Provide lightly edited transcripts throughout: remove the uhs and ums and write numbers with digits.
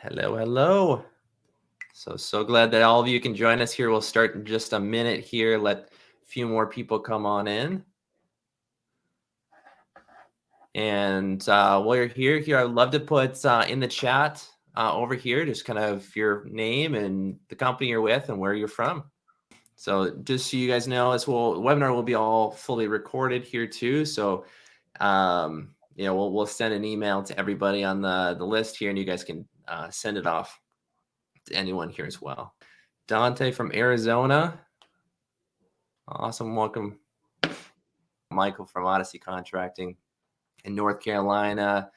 Hello, hello. So glad that all of you can join us here. We'll start in just a minute here. Let a few more people come on in. And while you're here, I'd love to put in the chat over here, just kind of your name and the company you're with and where you're from. So just so you guys know, webinar will be all fully recorded here too. So we'll send an email to everybody on the list here, and you guys can send it off to anyone here as well. Dante from Arizona. Awesome. Welcome. Michael from Odyssey Contracting in North Carolina.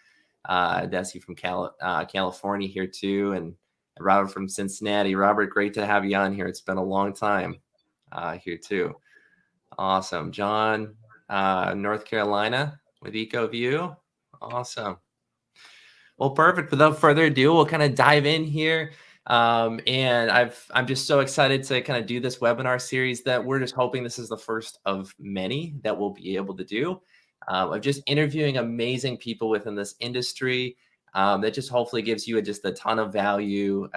Desi from California here too. And Robert from Cincinnati. Robert, great to have you on here. It's been a long time here too. Awesome. John, North Carolina with EcoView. Awesome. Well, perfect. Without further ado, we'll kind of dive in here. And I'm just so excited to kind of do this webinar series that we're just hoping this is the first of many that we'll be able to do. Of just interviewing amazing people within this industry that just hopefully gives you just a ton of value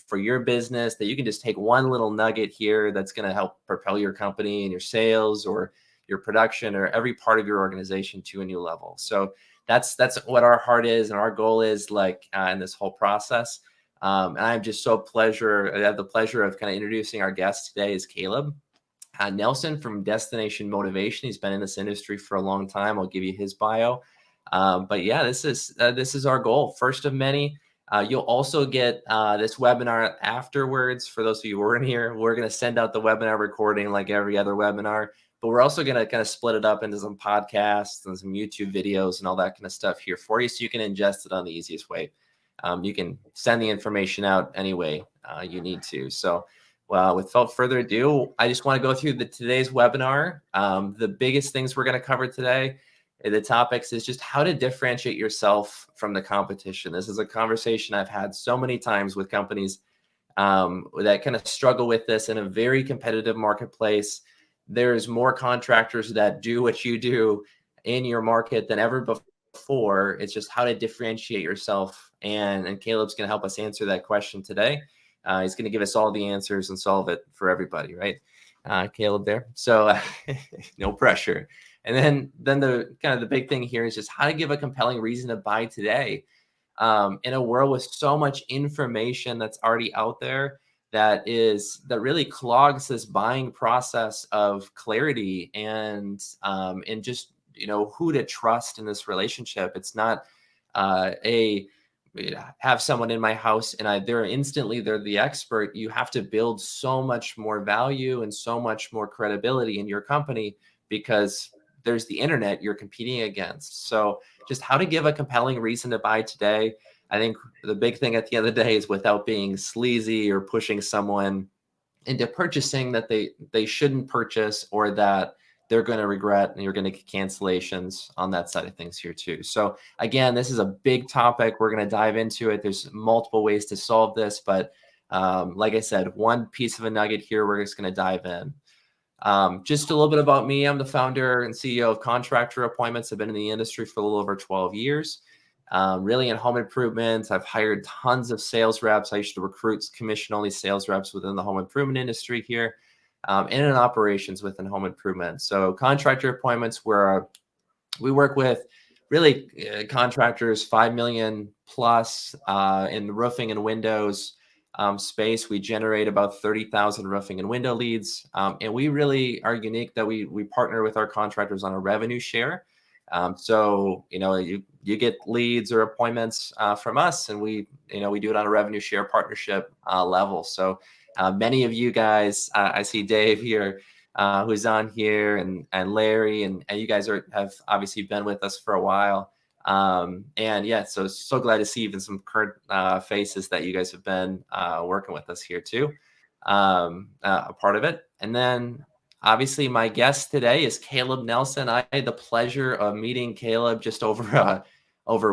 for your business, that you can just take one little nugget here that's going to help propel your company and your sales or your production or every part of your organization to a new level. So that's what our heart is and our goal is in this whole process. And I'm just I have the pleasure of kind of introducing our guest today is Caleb Nelson from Destination Motivation. He's been in this industry for a long time. I'll give you his bio. But yeah, this is our goal, first of many. You'll also get this webinar afterwards. For those of you who weren't here, we're going to send out the webinar recording like every other webinar. But we're also going to kind of split it up into some podcasts and some YouTube videos and all that kind of stuff here for you, so you can ingest it on the easiest way. You can send the information out any way you need to. So without further ado, I just want to go through today's webinar. The biggest things we're going to cover today, the topics, is just how to differentiate yourself from the competition. This is a conversation I've had so many times with companies that kind of struggle with this in a very competitive marketplace. There's more contractors that do what you do in your market than ever before. It's just how to differentiate yourself. And Caleb's going to help us answer that question today. He's going to give us all the answers and solve it for everybody, right? Caleb there. So no pressure. And then the kind of the big thing here is just how to give a compelling reason to buy today. In a world with so much information that's already out there, that really clogs this buying process of clarity and just who to trust in this relationship. It's not have someone in my house and they're the expert. You have to build so much more value and so much more credibility in your company because there's the internet you're competing against. So just how to give a compelling reason to buy today. I think the big thing at the end of the day is, without being sleazy or pushing someone into purchasing that they shouldn't purchase, or that they're going to regret, and you're going to get cancellations on that side of things here too. So again, this is a big topic. We're going to dive into it. There's multiple ways to solve this, but like I said, one piece of a nugget here, we're just going to dive in. Just a little bit about me. I'm the founder and CEO of Contractor Appointments. I've been in the industry for a little over 12 years. Really in home improvement. I've hired tons of sales reps. I used to recruit commission-only sales reps within the home improvement industry here, and in operations within home improvement. So Contractor Appointments, where we work with really contractors 5 million plus in roofing and windows space. We generate about 30,000 roofing and window leads. And we really are unique that we partner with our contractors on a revenue share. So, you get leads or appointments from us, and we do it on a revenue share partnership level. So many of you guys, I see Dave here, who's on here, and Larry, and you guys have obviously been with us for a while. And yeah, so glad to see even some current faces that you guys have been working with us here too, a part of it. And then obviously my guest today is Caleb Nelson. I had the pleasure of meeting Caleb just over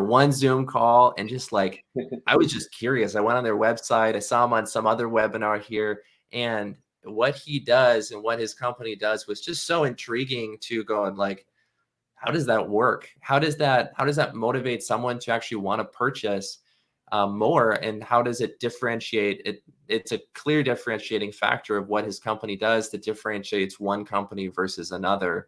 one Zoom call, and just I was just curious. I went on their website. I saw him on some other webinar here, and what he does and what his company does was just so intriguing to go and how does that work? How does that motivate someone to actually want to purchase more, and how does it differentiate it? It's a clear differentiating factor of what his company does that differentiates one company versus another.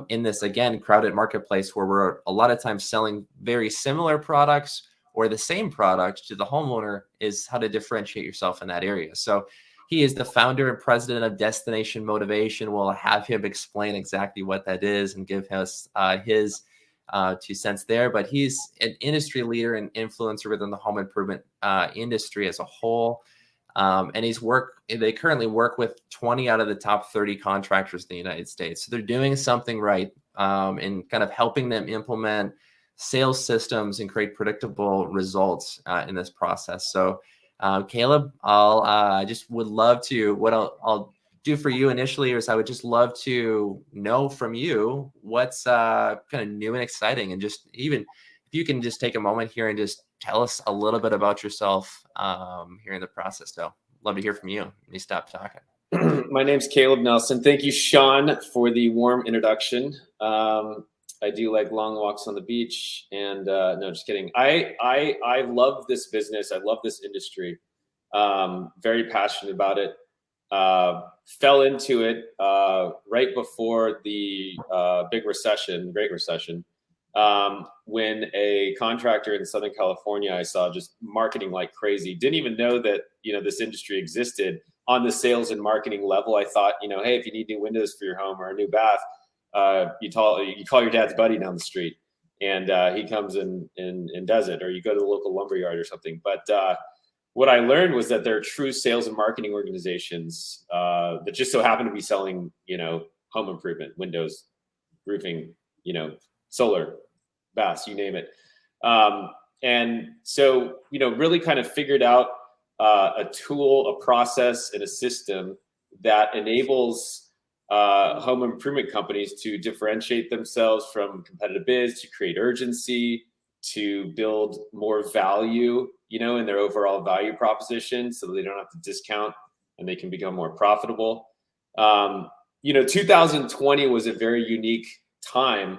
In this, again, crowded marketplace where we're a lot of times selling very similar products or the same product to the homeowner, is how to differentiate yourself in that area. So he is the founder and president of Destination Motivation. We'll have him explain exactly what that is and give us his 2 cents there. But he's an industry leader and influencer within the home improvement industry as a whole. And they currently work with 20 out of the top 30 contractors in the United States. So they're doing something right, and kind of helping them implement sales systems and create predictable results in this process. So Caleb, I just would love to, what I'll do for you initially is I would just love to know from you what's kind of new and exciting, and just even if you can just take a moment here and just tell us a little bit about yourself here in the process. So love to hear from you. Let me stop talking. My name's Caleb Nelson. Thank you, Sean, for the warm introduction. I do like long walks on the beach, and no, just kidding. I love this business. I love this industry. Very passionate about it. Fell into it right before the big recession, Great Recession, when a contractor in Southern California I saw just marketing like crazy. Didn't even know that this industry existed on the sales and marketing level. I thought, hey, if you need new windows for your home or a new bath, you call your dad's buddy down the street, and he comes and does it, or you go to the local lumber yard or something. But what I learned was that there are true sales and marketing organizations that just so happen to be selling, home improvement, windows, roofing, solar, baths, you name it. And so, really kind of figured out a tool, a process, and a system that enables home improvement companies to differentiate themselves from competitive bids, to create urgency, to build more value, in their overall value proposition, so that they don't have to discount and they can become more profitable. 2020 was a very unique time,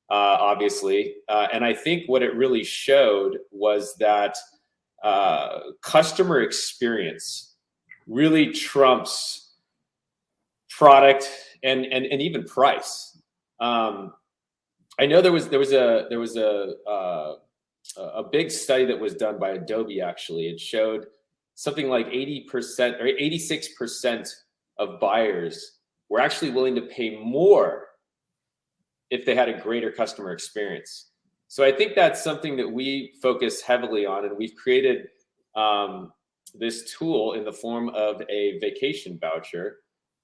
obviously. And I think what it really showed was that customer experience really trumps product and even price. I know there was a big study that was done by Adobe. Actually, it showed something like 80% or 86% of buyers were actually willing to pay more if they had a greater customer experience. So I think that's something that we focus heavily on, and we've created this tool in the form of a vacation voucher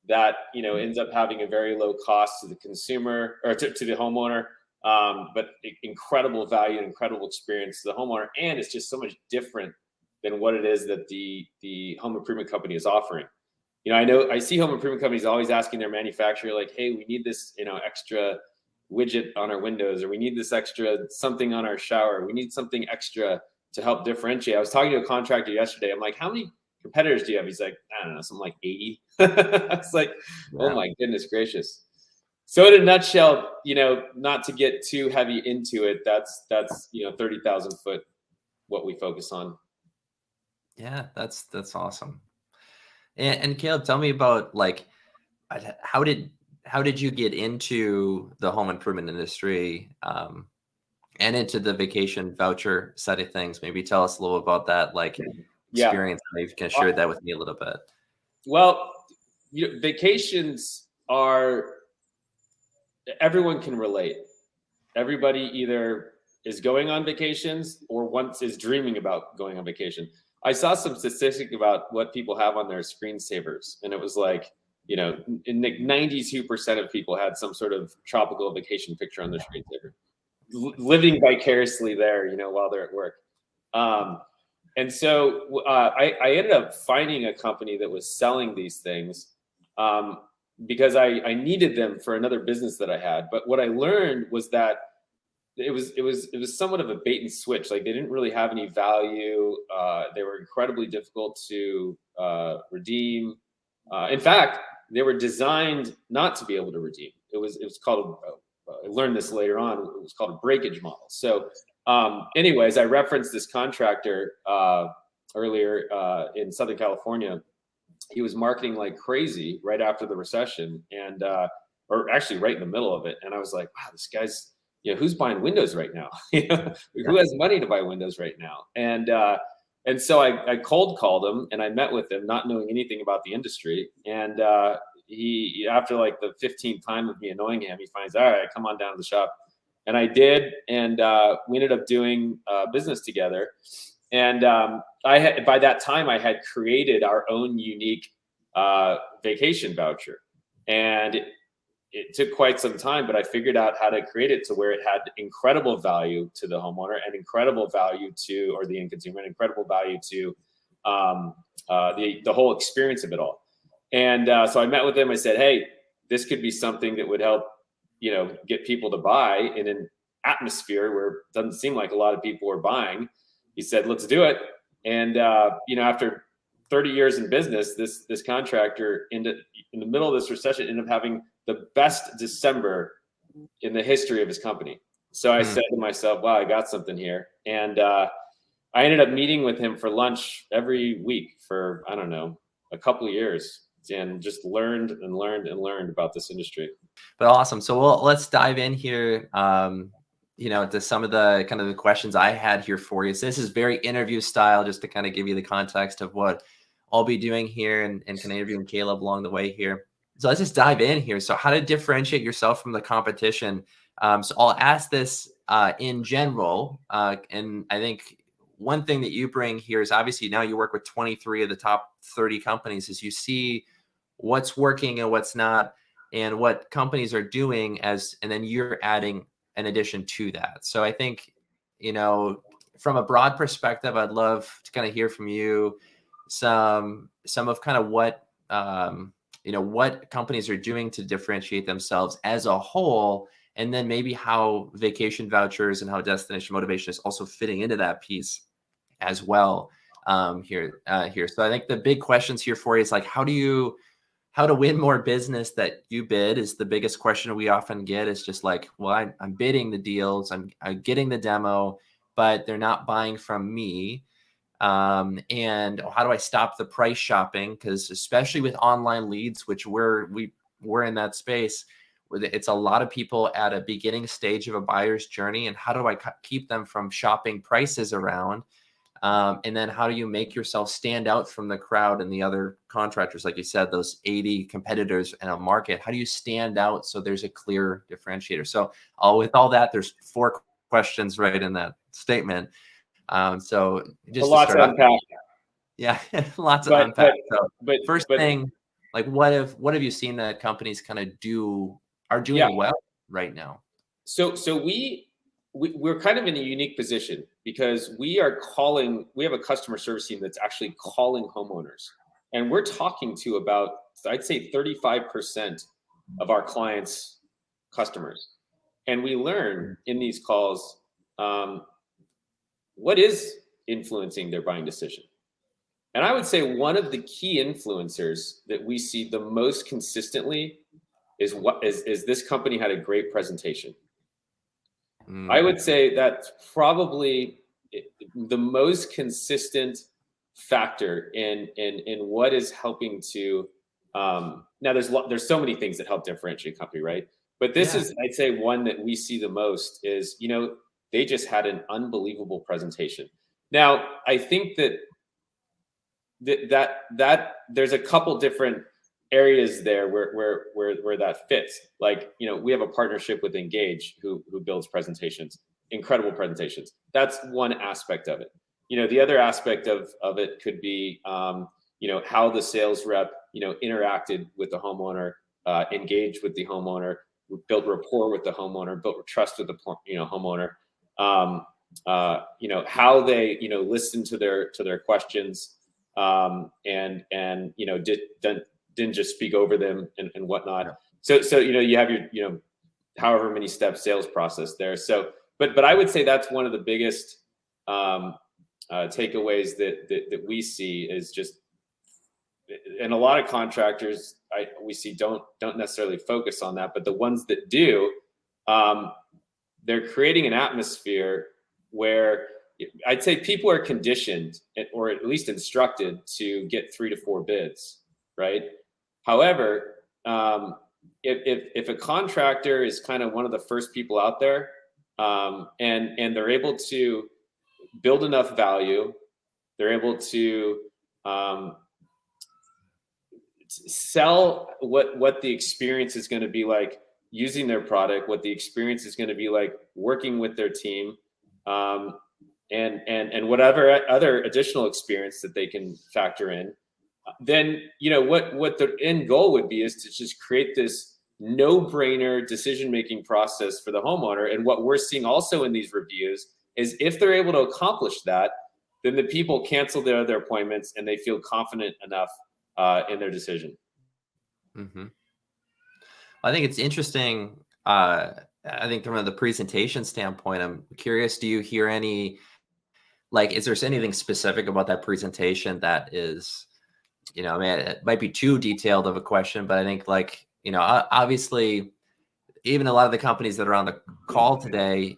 that ends up having a very low cost to the consumer, or to the homeowner, but incredible value and incredible experience to the homeowner. And it's just so much different than what it is that the home improvement company is offering. I see home improvement companies always asking their manufacturer, like, hey, we need this extra widget on our windows, or we need this extra something on our shower, we need something extra to help differentiate. I was talking to a contractor yesterday. I'm like, how many competitors do you have? He's like, I don't know, something like 80. It's like, yeah. Oh my goodness gracious. So in a nutshell, not to get too heavy into it, that's 30,000 foot what we focus on. Yeah, that's awesome. And Caleb, tell me about, like, how did you get into the home improvement industry, and into the vacation voucher side of things? Maybe tell us a little about that, like, experience. Yeah. Maybe you can share that with me a little bit. Well, vacations are, everyone can relate. Everybody either is going on vacations or once is dreaming about going on vacation. I saw some statistic about what people have on their screensavers, and it was like, 92% of people had some sort of tropical vacation picture on their screensaver, living vicariously there, while they're at work. And so I ended up finding a company that was selling these things because I needed them for another business that I had. But what I learned was that it was somewhat of a bait and switch. Like, they didn't really have any value. They were incredibly difficult to redeem. In fact, they were designed not to be able to redeem. It was called, I learned this later on, it was called a breakage model. So Anyways, I referenced this contractor earlier in Southern California. He was marketing like crazy right after the recession, and or actually right in the middle of it. And I was like, wow, this guy's, who's buying windows right now? Who has money to buy windows right now? And so I cold called him and I met with him, not knowing anything about the industry. And he, after like the 15th time of me annoying him, he finds, all right, come on down to the shop. And I did, and we ended up doing business together. And I had, by that time, I had created our own unique vacation voucher, and it took quite some time, but I figured out how to create it to where it had incredible value to the homeowner and incredible value to, or the end consumer, and incredible value to the whole experience of it all. And so I met with him. I said, hey, this could be something that would help, get people to buy in an atmosphere where it doesn't seem like a lot of people are buying. He said, let's do it. And, after 30 years in business, this contractor in the middle of this recession ended up having the best December in the history of his company. So I said to myself, wow, I got something here. And I ended up meeting with him for lunch every week for, I don't know, a couple of years, and just learned about this industry. But awesome. So let's dive in here. To some of the kind of the questions I had here for you. So this is very interview style, just to kind of give you the context of what I'll be doing here and kind of interviewing Caleb along the way here. So let's just dive in here. So how to differentiate yourself from the competition. So I'll ask this in general. And I think one thing that you bring here is obviously now you work with 23 of the top 30 companies, is you see what's working and what's not, and what companies are doing and then you're adding an addition to that. So I think, from a broad perspective, I'd love to kind of hear from you some of kind of what, what companies are doing to differentiate themselves as a whole, and then maybe how vacation vouchers and how destination motivation is also fitting into that piece as well here. So I think the big questions here for you is like, how to win more business that you bid is the biggest question we often get. Is just like, well, I'm bidding the deals, I'm getting the demo, but they're not buying from me. And how do I stop the price shopping? Because especially with online leads, which we're in that space, where it's a lot of people at a beginning stage of a buyer's journey. And how do I keep them from shopping prices around? And then how do you make yourself stand out from the crowd and the other contractors? Like you said, those 80 competitors in a market, how do you stand out so there's a clear differentiator? So with all that, there's 4 questions right in that statement. So just a lot to unpack. Yeah, lots of unpack. First thing, like what have you seen that companies kind of are doing well right now? So we're kind of in a unique position because we have a customer service team that's actually calling homeowners, and we're talking to about, I'd say 35% of our clients' customers. And we learn in these calls what is influencing their buying decision. And I would say one of the key influencers that we see the most consistently is this company had a great presentation. I would say that's probably the most consistent factor in what is helping to. Now, there's so many things that help differentiate a company, right? But this is, I'd say, one that we see the most is, they just had an unbelievable presentation. Now, I think that there's a couple different areas there where that fits. Like, we have a partnership with Engage who builds presentations, incredible presentations. That's one aspect of it. The other aspect of it could be, how the sales rep, interacted with the homeowner, engaged with the homeowner, built rapport with the homeowner, built trust with the homeowner. How they, listened to their questions, and didn't just speak over them and whatnot. So you have your however many step sales process there. So but I would say that's one of the biggest takeaways that we see is just, and a lot of contractors we see don't necessarily focus on that, but the ones that do, they're creating an atmosphere where I'd say people are conditioned or at least instructed to get 3 to 4 bids, right? However, if a contractor is kind of one of the first people out there, and they're able to build enough value, they're able to sell what the experience is going to be like using their product, what the experience is going to be like working with their team, and whatever other additional experience that they can factor in. Then what the end goal would be is to just create this no-brainer decision-making process for the homeowner. And what we're seeing also in these reviews is if they're able to accomplish that, then the people cancel their other appointments and they feel confident enough in their decision. Mm-hmm. I think it's interesting. I think from the presentation standpoint, I'm curious, do you hear any, like, is there anything specific about that presentation that is, I mean, it might be too detailed of a question, but I think, like, obviously, even a lot of the companies that are on the call today,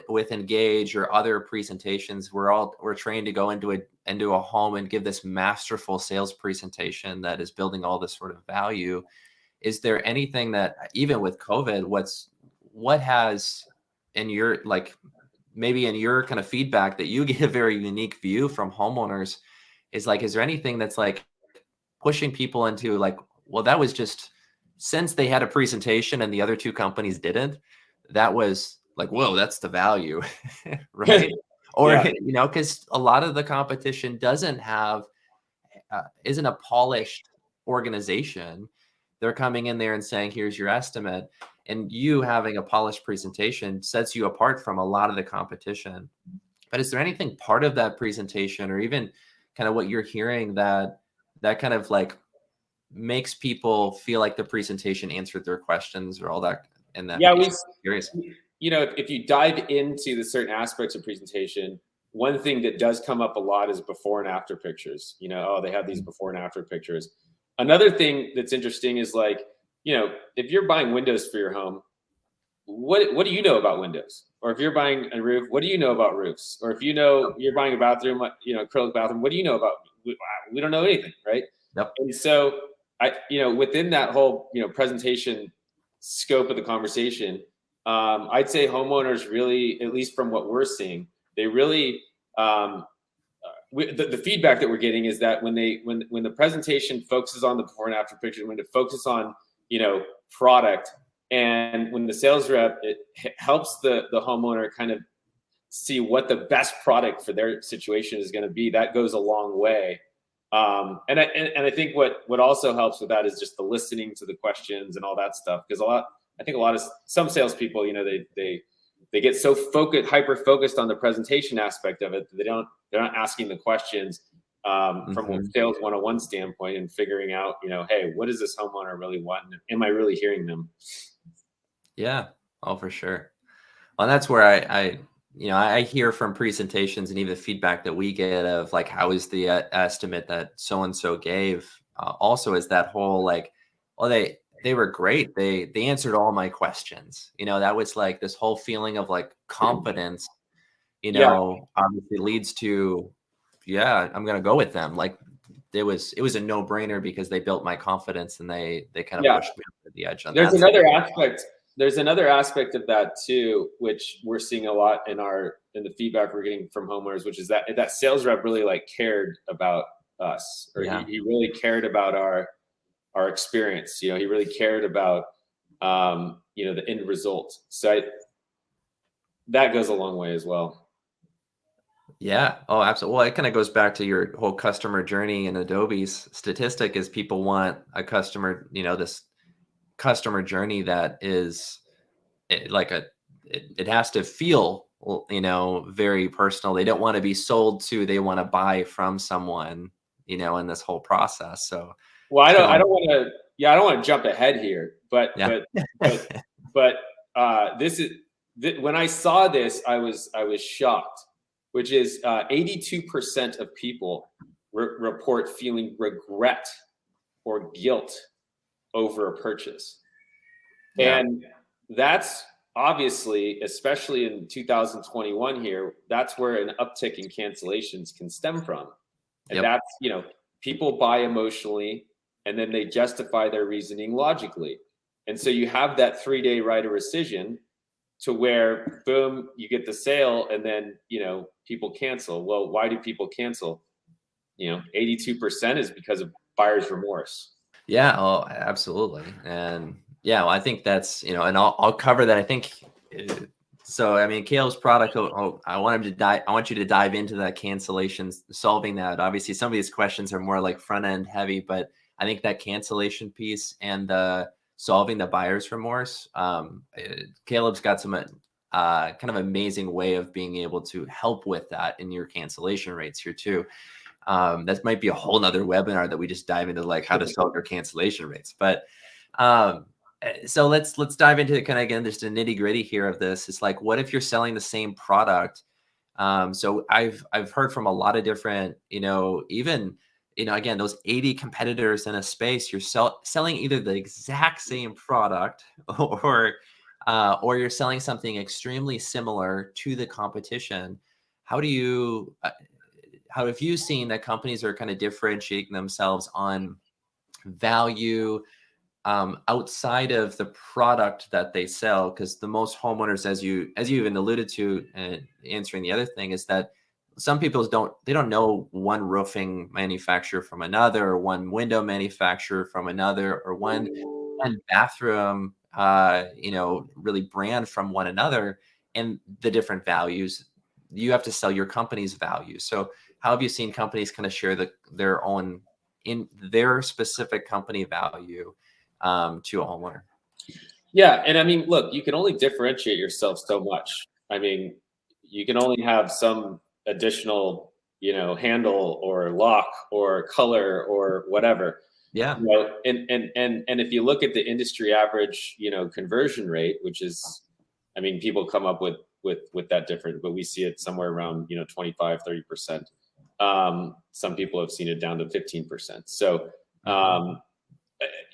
with Engage or other presentations, we're trained to go into a home and give this masterful sales presentation that is building all this sort of value. Is there anything that, even with COVID, what has in your, like, maybe in your kind of feedback that you get a very unique view from homeowners, is there anything that's like pushing people into, like, well, that was just, since they had a presentation and the other two companies didn't, that was like, whoa, that's the value, right? Or, Yeah. because a lot of the competition isn't a polished organization. They're coming in there and saying, here's your estimate. And you having a polished presentation sets you apart from a lot of the competition. But is there anything part of that presentation, or even kind of what you're hearing, that kind of like makes people feel like the presentation answered their questions or all that in that Yeah, piece? Curious. if you dive into the certain aspects of presentation, one thing that does come up a lot is before and after pictures. Oh, they have these before and after pictures. Another thing that's interesting is, like, if you're buying windows for your home, what do you know about windows? Or if you're buying a roof, what do you know about roofs? Or if you're buying a bathroom, acrylic bathroom, what do you know about? We don't know anything, right? Yep. And so within that whole, presentation scope of the conversation, I'd say homeowners really, at least from what we're seeing, they really, the feedback that we're getting is that when the presentation focuses on the before and after pictures, when it focuses on, product, and when the sales rep, it helps the homeowner kind of see what the best product for their situation is going to be, that goes a long way. And I think what also helps with that is just the listening to the questions and all that stuff. Because I think a lot of some salespeople, they get so hyper focused on the presentation aspect of it that they're not asking the questions from a sales 101 standpoint and figuring out, hey, what does this homeowner really want? Am I really hearing them? Yeah. Oh, for sure. Well, that's where I hear from presentations and even the feedback that we get of, like, how is the estimate that so-and-so gave, also is that whole, like, well, they were great. They answered all my questions. That was like this whole feeling of, like, confidence, Yeah. obviously leads to, yeah, I'm going to go with them. Like, it was a no-brainer because they built my confidence, and they kind of Yeah. pushed me over the edge on There's that side. another aspect of that too, which we're seeing a lot in the feedback we're getting from homeowners, which is that sales rep really, like, cared about us, or Yeah. he really cared about our experience. He really cared about the end result. So that goes a long way as well. Yeah. Oh, absolutely. Well, it kind of goes back to your whole customer journey, and Adobe's statistic is people want a customer, this customer journey that is it has to feel, very personal. They don't want to be sold to, they want to buy from someone, in this whole process. So Well, it's kind I of, don't want to. Yeah, I don't want to jump ahead here, but yeah. this is when I saw this, I was shocked, which is 82% of people report feeling regret or guilt over a purchase, Yeah. and that's obviously, especially in 2021 here, that's where an uptick in cancellations can stem from. And Yep. that's, people buy emotionally and then they justify their reasoning logically. And so you have that 3-day right of rescission to where, boom, you get the sale and then, people cancel. Well, why do people cancel? 82% is because of buyer's remorse. Yeah, oh, absolutely. And yeah, well, I think that's, and I'll cover that. I think, uh, so, I mean, Caleb's product, I want him to dive, I want you to dive into that cancellations, solving that. Obviously, some of these questions are more like front end heavy, but I think that cancellation piece and the solving the buyer's remorse, Caleb's got some kind of amazing way of being able to help with that in your cancellation rates here too. That might be a whole nother webinar that we just dive into, like how to solve your cancellation rates. But um, so let's dive into kind of, again, just the nitty gritty here of this. It's like, what if you're selling the same product? So I've heard from a lot of different, even, again, those 80 competitors in a space, you're selling either the exact same product or you're selling something extremely similar to the competition. How do you how have you seen that companies are kind of differentiating themselves on value outside of the product that they sell? Because the most homeowners, as you even alluded to, answering the other thing, is that some people don't know one roofing manufacturer from another, or one window manufacturer from another, or one bathroom really brand from one another, and the different values. You have to sell your company's value. So how have you seen companies kind of share their own, in their specific company value, to a homeowner? Yeah, and I mean, look, you can only differentiate yourself so much. I mean, you can only have some additional, handle or lock or color or whatever. Yeah. And if you look at the industry average, conversion rate, which is, I mean, people come up with that different, but we see it somewhere around, 25, 30%. Some people have seen it down to 15%. So, Hmm.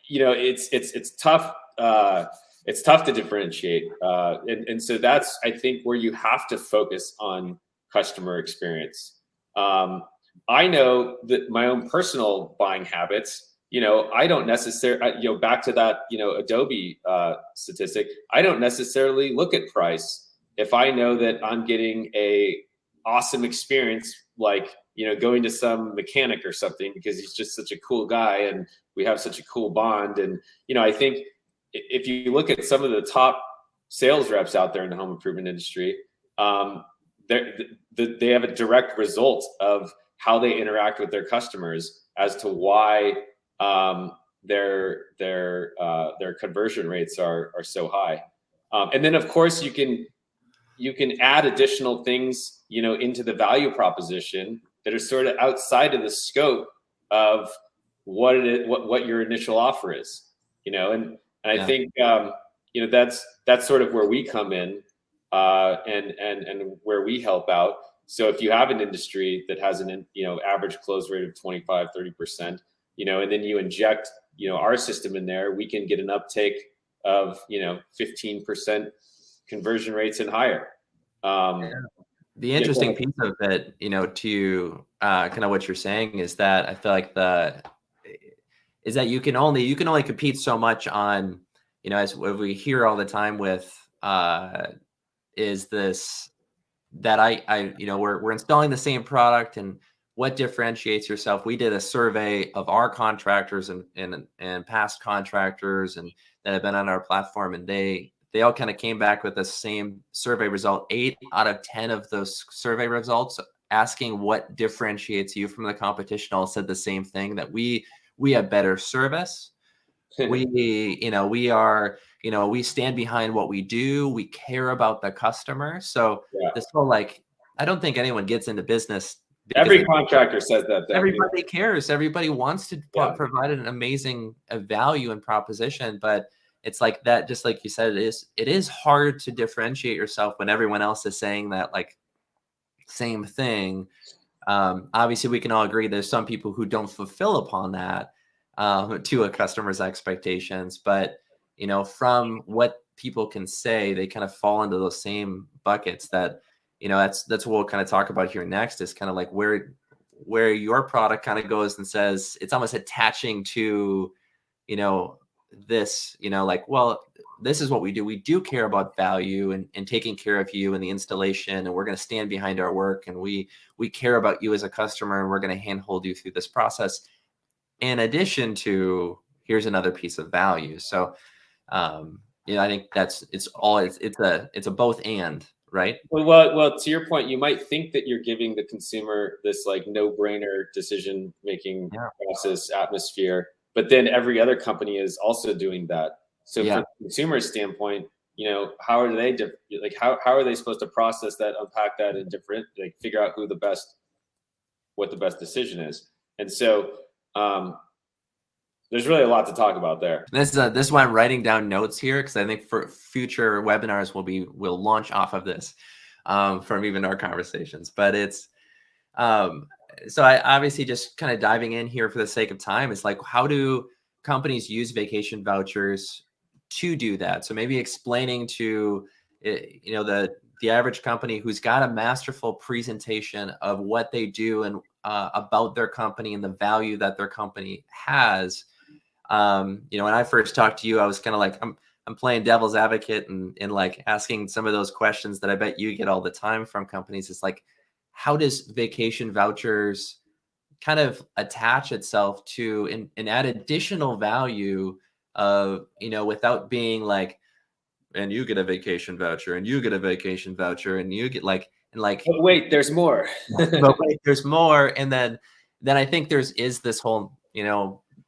it's tough. It's tough to differentiate, and so that's, I think, where you have to focus on customer experience. Um, I know that my own personal buying habits. I don't necessarily, back to that, Adobe statistic. I don't necessarily look at price if I know that I'm getting a awesome experience, like, going to some mechanic or something because he's just such a cool guy and we have such a cool bond. And I think if you look at some of the top sales reps out there in the home improvement industry, um, they have a direct result of how they interact with their customers as to why their conversion rates are so high. And then, of course, you can add additional things, into the value proposition that are sort of outside of the scope of what your initial offer is, and I Yeah. think, that's sort of where we come in, and where we help out. So if you have an industry that has an, average close rate of 25, 30%, and then you inject, our system in there, we can get an uptake of, 15% conversion rates and higher. Um, The yeah, go interesting ahead. piece of it, to kind of what you're saying, is that I feel like is that you can only compete so much on, as we hear all the time with, is this, that we're installing the same product, and what differentiates yourself. We did a survey of our contractors and past contractors and that have been on our platform, and they all kind of came back with the same survey result. 8 out of 10 of those survey results asking what differentiates you from the competition all said the same thing, that we have better service. We stand behind what we do. We care about the customer. So Yeah. this whole, like, I don't think anyone gets into business because Every they contractor says that though. everybody cares. Everybody wants to Yeah. provide an amazing value and proposition, but it's like that, just like you said, it is hard to differentiate yourself when everyone else is saying that, like, same thing. Obviously, we can all agree there's some people who don't fulfill upon that, to a customer's expectations. But from what people can say, they kind of fall into those same buckets that, that's what we'll kind of talk about here next, is kind of like where your product kind of goes and says, it's almost attaching to, this, like, well, this is what we do. We do care about value and taking care of you and the installation, and we're going to stand behind our work, and we care about you as a customer, and we're going to handhold you through this process. In addition to, here's another piece of value. So, I think it's a both and, right? Well, to your point, you might think that you're giving the consumer this like no-brainer decision-making process atmosphere, but then every other company is also doing that. So from the consumer standpoint, how are they how are they supposed to process that, unpack that, and figure out what the best decision is? And so there's really a lot to talk about there. This is why I'm writing down notes here, because I think for future webinars we'll launch off of this from even our conversations. But it's so I obviously just kind of diving in here for the sake of time is like, how do companies use vacation vouchers to do that? So maybe explaining to the average company who's got a masterful presentation of what they do and about their company and the value that their company has. When I first talked to you, I was kind of like, I'm playing devil's advocate and like asking some of those questions that I bet you get all the time from companies. It's like, how does vacation vouchers kind of attach itself to and add additional value of, without being like, and you get a vacation voucher and you get a vacation voucher and you get like, and like, but wait, there's more. but wait, there's more. And then I think is this whole,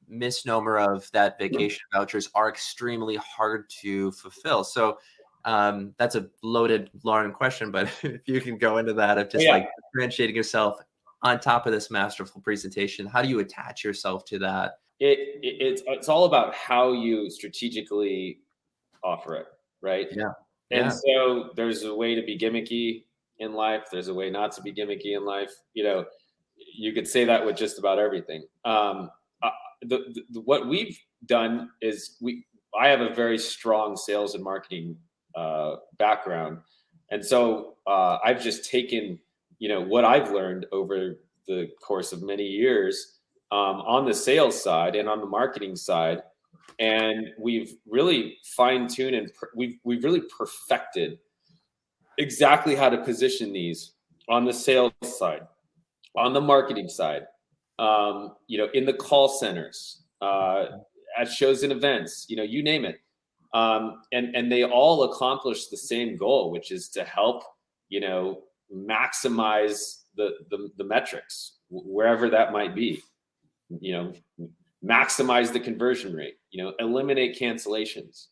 misnomer of that vacation vouchers are extremely hard to fulfill. So that's a loaded, Lauren, question, but if you can go into that of just like differentiating yourself on top of this masterful presentation, how do you attach yourself to that? It's all about how you strategically offer it, right? Yeah. And so there's a way to be gimmicky in life. There's a way not to be gimmicky in life. You could say that with just about everything. What we've done is I have a very strong sales and marketing background, and so I've just taken what I've learned over the course of many years on the sales side and on the marketing side, and we've really fine-tuned and we've really perfected exactly how to position these on the sales side, on the marketing side, in the call centers, at shows and events, you name it. And they all accomplish the same goal, which is to help, maximize the metrics, wherever that might be, maximize the conversion rate, eliminate cancellations,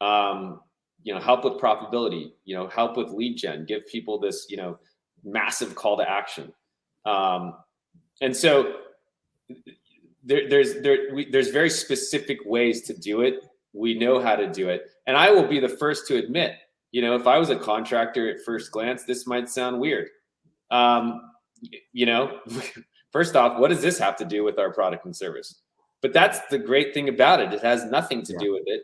help with profitability, help with lead gen, give people this, massive call to action. And so there's very specific ways to do it. We know how to do it. And I will be the first to admit, if I was a contractor at first glance, this might sound weird. First off, what does this have to do with our product and service? But that's the great thing about it. It has nothing to do with it.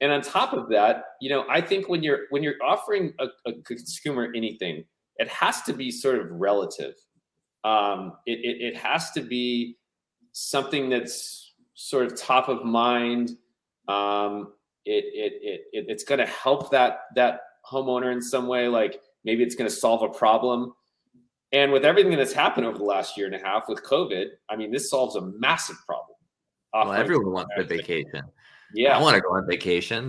And on top of that, I think when you're offering a consumer anything, it has to be sort of relative. It has to be something that's sort of top of mind. It's going to help that homeowner in some way. Like maybe it's going to solve a problem. And with everything that's happened over the last year and a half with COVID, I mean, this solves a massive problem. Well, everyone wants a vacation. Yeah, I want to go on vacation.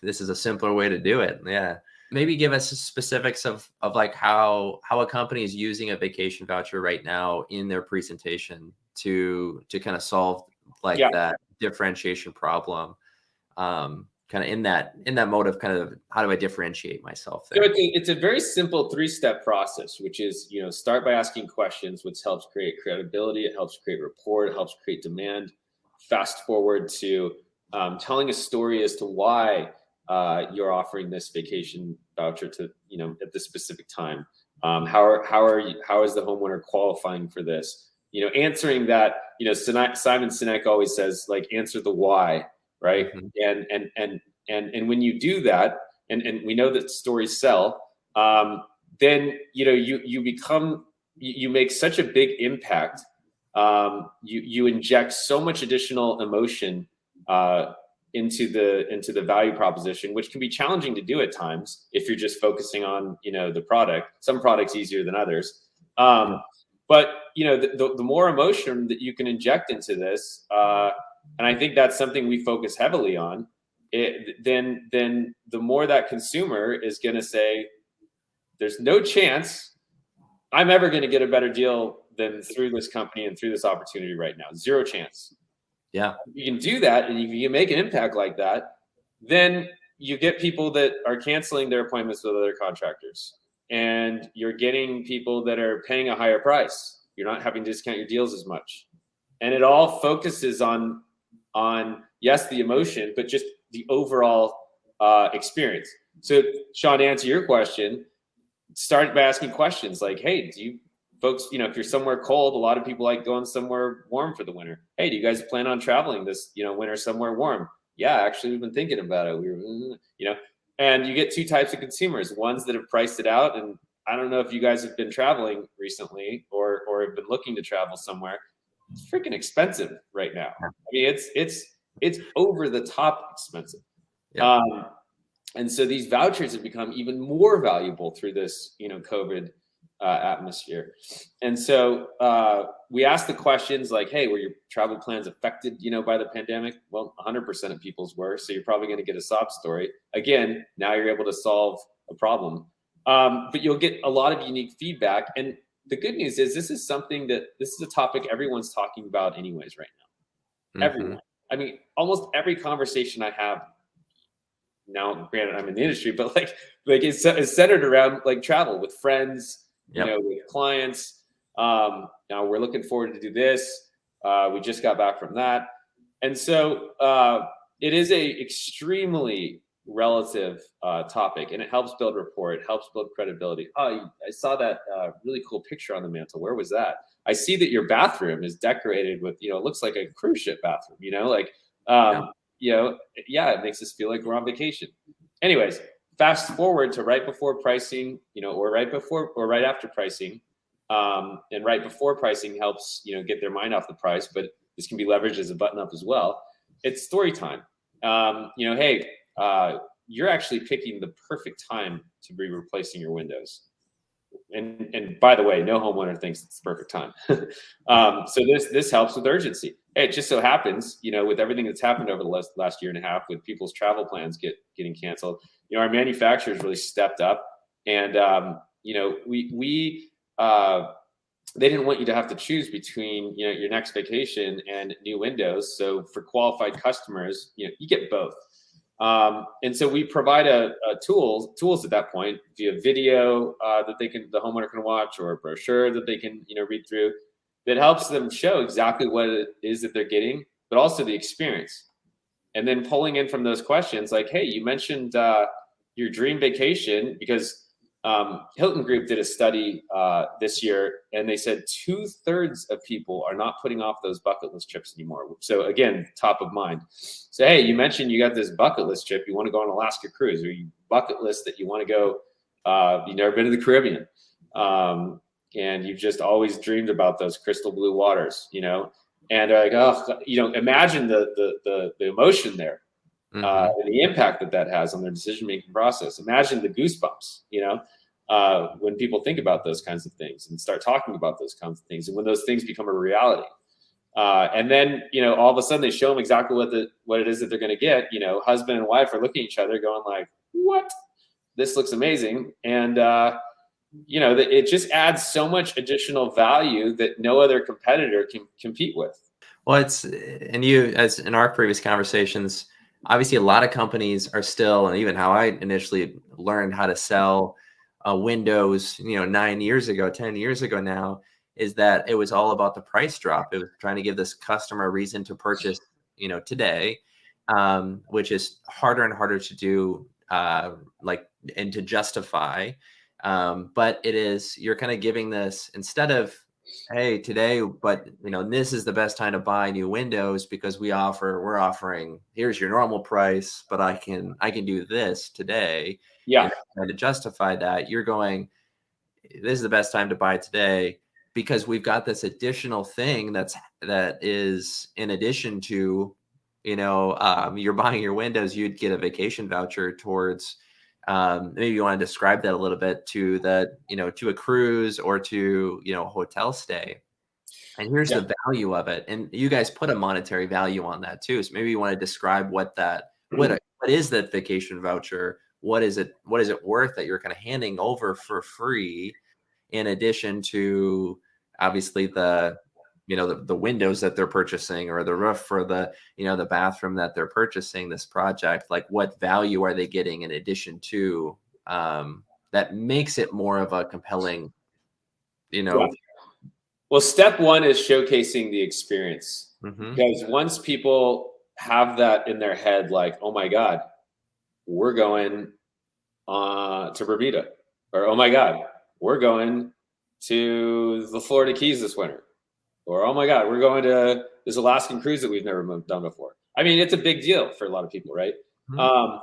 This is a simpler way to do it. Yeah. Maybe give us specifics of like how a company is using a vacation voucher right now in their presentation to kind of solve like that differentiation problem. Kind of in that mode of kind of how do I differentiate myself there? So it's a very simple 3-step process, which is, start by asking questions, which helps create credibility. It helps create rapport. It helps create demand. Fast forward to telling a story as to why you're offering this vacation voucher to, at this specific time. How is the homeowner qualifying for this? Answering that, Simon Sinek always says, like, answer the why, right? Mm-hmm. And And when you do that, and we know that stories sell, then you make such a big impact. You inject so much additional emotion into the value proposition, which can be challenging to do at times if you're just focusing on the product. Some products easier than others. But the more emotion that you can inject into this, and I think that's something we focus heavily on, then the more that consumer is going to say, there's no chance I'm ever going to get a better deal than through this company and through this opportunity right now. Zero chance. Yeah. If you can do that, and you make an impact like that, then you get people that are canceling their appointments with other contractors, and you're getting people that are paying a higher price. You're not having to discount your deals as much, and it all focuses on yes, the emotion, but just the overall experience. So, Sean, to answer your question, start by asking questions like, hey, do you folks, if you're somewhere cold, a lot of people like going somewhere warm for the winter. Hey, do you guys plan on traveling this winter somewhere warm? Yeah, actually, we've been thinking about it. And you get two types of consumers: ones that have priced it out, and I don't know if you guys have been traveling recently or have been looking to travel somewhere. It's freaking expensive right now. I mean, it's over the top expensive. Yeah. And so these vouchers have become even more valuable through this, COVID atmosphere. And so we asked the questions like, hey, were your travel plans affected, by the pandemic? Well, 100% of people's were. So you're probably going to get a sob story. Again, now you're able to solve a problem. But you'll get a lot of unique feedback. And the good news is this is a topic everyone's talking about anyways right now. Everyone. I mean, almost every conversation I have now, granted, I'm in the industry, but like it's centered around like travel with friends, with clients. Now we're looking forward to do this. We just got back from that. And so it is a extremely relative topic, and it helps build rapport. It helps build credibility. Oh, I saw that really cool picture on the mantle. Where was that? I see that your bathroom is decorated with, it looks like a cruise ship bathroom, it makes us feel like we're on vacation. Anyways, fast forward to right before pricing, or right before or right after pricing. And right before pricing helps, get their mind off the price, but this can be leveraged as a button up as well. It's story time. Hey, you're actually picking the perfect time to be replacing your windows. And by the way, no homeowner thinks it's the perfect time. So this helps with urgency. Hey, it just so happens, with everything that's happened over the last year and a half, with people's travel plans getting canceled, our manufacturers really stepped up, and they didn't want you to have to choose between your next vacation and new windows. So for qualified customers, you get both. And so we provide tools at that point via video that the homeowner can watch, or a brochure that they can read through, that helps them show exactly what it is that they're getting, but also the experience. And then pulling in from those questions like, hey, you mentioned your dream vacation, because Hilton Group did a study this year, and they said 2/3 of people are not putting off those bucket list trips anymore. So again, top of mind. So, hey, you mentioned you got this bucket list trip. You want to go on an Alaska cruise, or you bucket list that you want to go. You've never been to the Caribbean, and you've just always dreamed about those crystal blue waters, and like, imagine the emotion there. And the impact that has on their decision-making process. Imagine the goosebumps, when people think about those kinds of things and start talking about those kinds of things, and when those things become a reality. And then, all of a sudden they show them exactly what it is that they're going to get. Husband and wife are looking at each other going like, what? This looks amazing. And, it just adds so much additional value that no other competitor can compete with. Well, as in our previous conversations, obviously a lot of companies are still, and even how I initially learned how to sell windows, 9 years ago, 10 years ago now, is that it was all about the price drop. It was trying to give this customer a reason to purchase, today, which is harder and harder to do, and to justify. But you're kind of giving this, instead of hey, today, but this is the best time to buy new windows because we're offering, here's your normal price, but I can do this today. Yeah, And trying to justify that, you're going, this is the best time to buy today because we've got this additional thing that is in addition to, you're buying your windows, you'd get a vacation voucher towards, maybe you want to describe that a little bit, to to a cruise or to, a hotel stay. And here's yeah, the value of it. And you guys put a monetary value on that too. So maybe you want to describe what is that vacation voucher? What is it worth that you're kind of handing over for free, in addition to obviously the windows that they're purchasing, or the roof for the bathroom that they're purchasing this project. Like, what value are they getting in addition to, that makes it more of a compelling, you yeah. know Well, step one is showcasing the experience, mhm. because once people have that in their head, like, oh my God, we're going to Bermuda, or oh my God, we're going to the Florida Keys this winter, or oh my God, we're going to this Alaskan cruise that we've never done before. I mean, it's a big deal for a lot of people, right? Mhm. Um,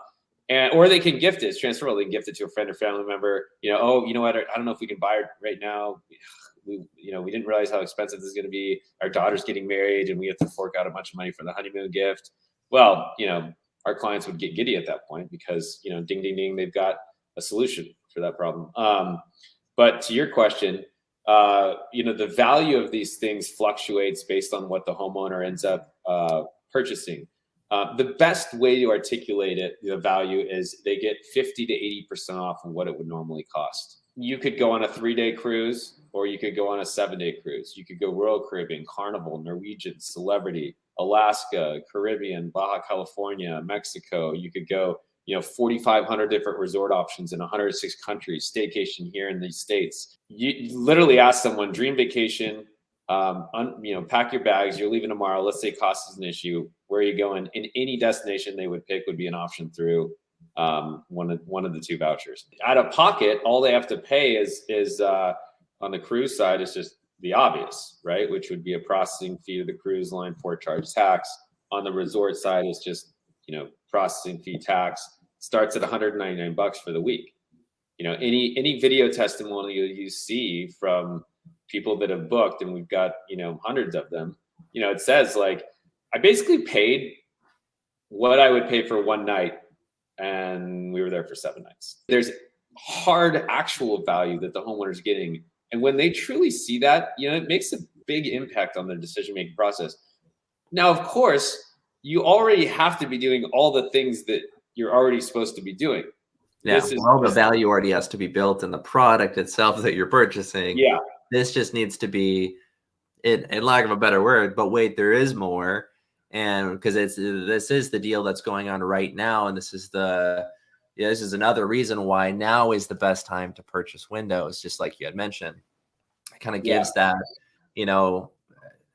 and or they can gift it. It's transferable. They can gift it to a friend or family member. Oh, you know what? I don't know if we can buy it right now. We didn't realize how expensive this is going to be. Our daughter's getting married, and we have to fork out a bunch of money for the honeymoon gift. Well, our clients would get giddy at that point because ding, ding, ding, they've got a solution for that problem. But to your question, the value of these things fluctuates based on what the homeowner ends up purchasing. The best way to articulate it, the value, is they get 50 to 80% off of what it would normally cost. You could go on a 3-day cruise, or you could go on a 7-day cruise. You could go Royal Caribbean, Carnival, Norwegian, Celebrity, Alaska, Caribbean, Baja California, Mexico. You could go 4,500 different resort options in 106 countries, staycation here in these states. You literally ask someone, dream vacation, pack your bags, you're leaving tomorrow. Let's say cost is an issue. Where are you going? In any destination they would pick would be an option through one of the two vouchers. Out of pocket, all they have to pay is on the cruise side is just the obvious, right? Which would be a processing fee to the cruise line, port charge, tax. On the resort side is just processing fee, tax. Starts at $199 for the week. Any video testimonial you see from people that have booked, and we've got hundreds of them, it says, like, I basically paid what I would pay for one night, and we were there for 7 nights. There's hard actual value that the homeowner's getting, and when they truly see that, it makes a big impact on their decision making process. Now, of course, you already have to be doing all the things that you're already supposed to be doing. Yeah, This is well, the just, value already has to be built in the product itself that you're purchasing. yeah, This just needs to be, in lack of a better word, but wait, there is more. And because this is the deal that's going on right now, and this is another reason why now is the best time to purchase windows, just like you had mentioned. It kind of yeah, gives that, you know,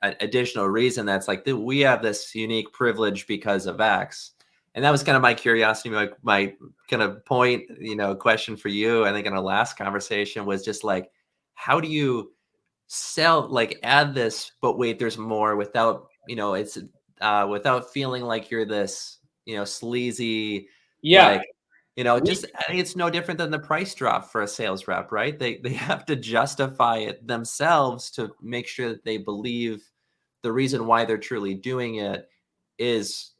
additional reason that's like, we have this unique privilege because of X. And that was kind of my curiosity, my kind of point, question for you. I think in our last conversation was just like, how do you add this, but wait, there's more, without, it's without feeling like you're this, sleazy, yeah. like, just, I think it's no different than the price drop for a sales rep, right? They have to justify it themselves to make sure that they believe the reason why they're truly doing it is,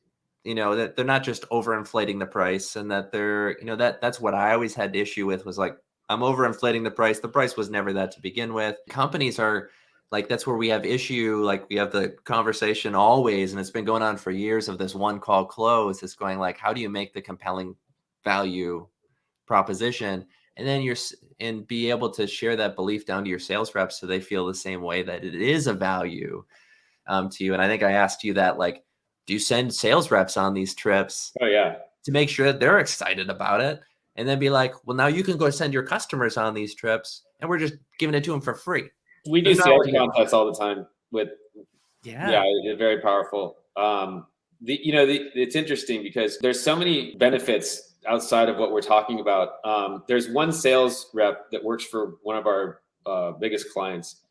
that they're not just overinflating the price, and that they're, that's what I always had issue with, was like, I'm overinflating the price. The price was never that to begin with. Companies are like, that's where we have issue. Like, we have the conversation always, and it's been going on for years, of this one call close. It's going like, how do you make the compelling value proposition? And then and be able to share that belief down to your sales reps, so they feel the same way, that it is a value to you. And I think I asked you that, like, do you send sales reps on these trips Oh yeah. to make sure that they're excited about it? And then be like, well, now you can go send your customers on these trips, and we're just giving it to them for free. We do They're not sales already going. contests all the time with, yeah, Yeah. they're very powerful. It's interesting because there's so many benefits outside of what we're talking about. There's one sales rep that works for one of our biggest clients.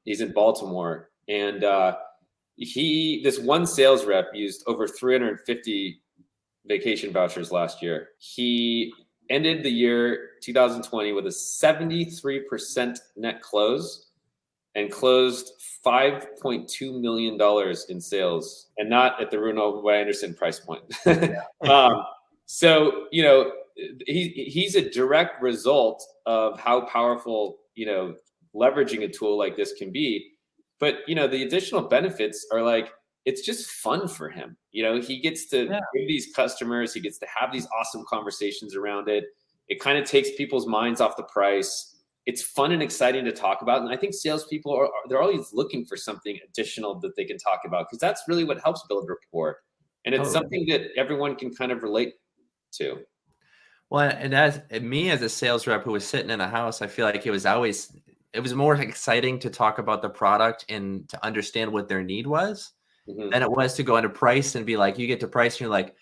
He's in Baltimore, and this one sales rep used over 350 vacation vouchers last year. He ended the year 2020 with a 73% net close and closed $5.2 million in sales, and not at the Bruno Y. Anderson price point. So, he's a direct result of how powerful, leveraging a tool like this can be. But, the additional benefits are like, it's just fun for him. He gets to give these customers, he gets to have these awesome conversations around it. It kind of takes people's minds off the price. It's fun and exciting to talk about. And I think salespeople they're always looking for something additional that they can talk about, because that's really what helps build rapport. And it's something that everyone can kind of relate to. Well, and as me as a sales rep who was sitting in a house, I feel like it was more exciting to talk about the product and to understand what their need was than it was to go into price and be like, you get to price and you're like,